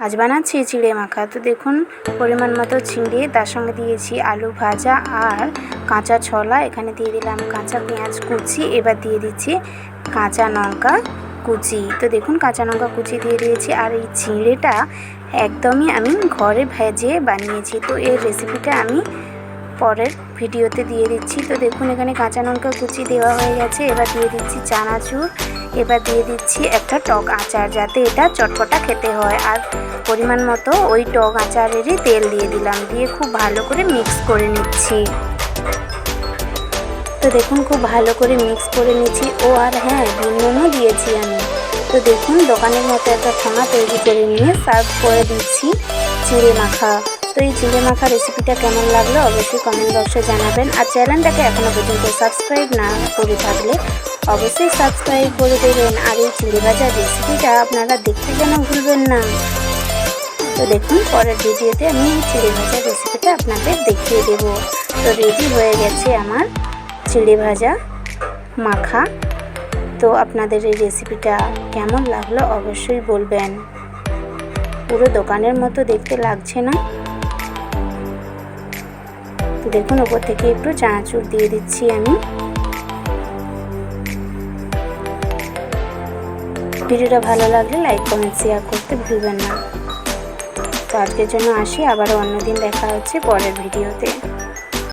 আজ বানাচ্ছি চিড়ে মাখা। তো দেখুন পরিমাণ মতো চিড়ে, তার সঙ্গে দিয়েছি আলু ভাজা আর কাঁচা ছোলা, এখানে দিয়ে দিলাম কাঁচা পেঁয়াজ কুচি, এবার দিয়ে দিচ্ছি কাঁচা লঙ্কা কুচি। তো দেখুন কাঁচা লঙ্কা কুচি দিয়ে দিয়েছি। আর এই চিড়েটা একদমই আমি ঘরে ভেজে বানিয়েছি। তো এই রেসিপিটা আমি পরের ভিডিওতে দিয়ে দিচ্ছি। তো দেখুন এখানে কাঁচা লঙ্কা কুচি দেওয়া হয়ে গেছে। এবার দিয়ে দিচ্ছি চানাচুর, এবার দিয়ে দিচ্ছি একটা টক আচার, যাতে এটা চটপটা খেতে হয়। আর পরিমাণ মতো ওই টক আচারেরই তেল দিয়ে দিলাম, দিয়ে খুব ভালো করে মিক্স করে নিচ্ছি। তো দেখুন খুব ভালো করে মিক্স করে নিচ্ছি। ও আর হ্যাঁ, নুনও দিয়েছি আমি। তো দেখুন দোকানের মতো একটা ঠোঙা তৈরি করে নিয়ে সার্ভ করে দিচ্ছি চিড়ে মাখা। তো এই চিড়ে মাখা রেসিপিটা কেমন লাগলো অবশ্যই কমেন্ট বক্সে জানাবেন। আর চ্যানেলটাকে এখনও পর্যন্ত সাবস্ক্রাইব না করে থাকলে অবশ্যই সাবস্ক্রাইব করে দেবেন। আর এই চিড়ে ভাজার রেসিপিটা আপনারা দেখতে যেন ভুলবেন না। তো দেখুন পরের ভিডিওতে আমি চিড়ে ভাজার রেসিপিটা আপনাদের দেখিয়ে দেব। তো রেডি হয়ে গেছে আমার চিড়ে ভাজা মাখা। তো আপনাদের এই রেসিপিটা কেমন লাগলো অবশ্যই বলবেন। পুরো দোকানের মতো দেখতে লাগছে না? তো দেখুন ওপর থেকে একটু চানাচুর দিয়ে দিচ্ছি আমি। ভিডিওটা ভালো লাগলে লাইক কমেন্ট শেয়ার করতে ভুলবেন না। তো আজকের জন্য আসি, আবারও অন্যদিন দেখা হচ্ছে পরের ভিডিওতে।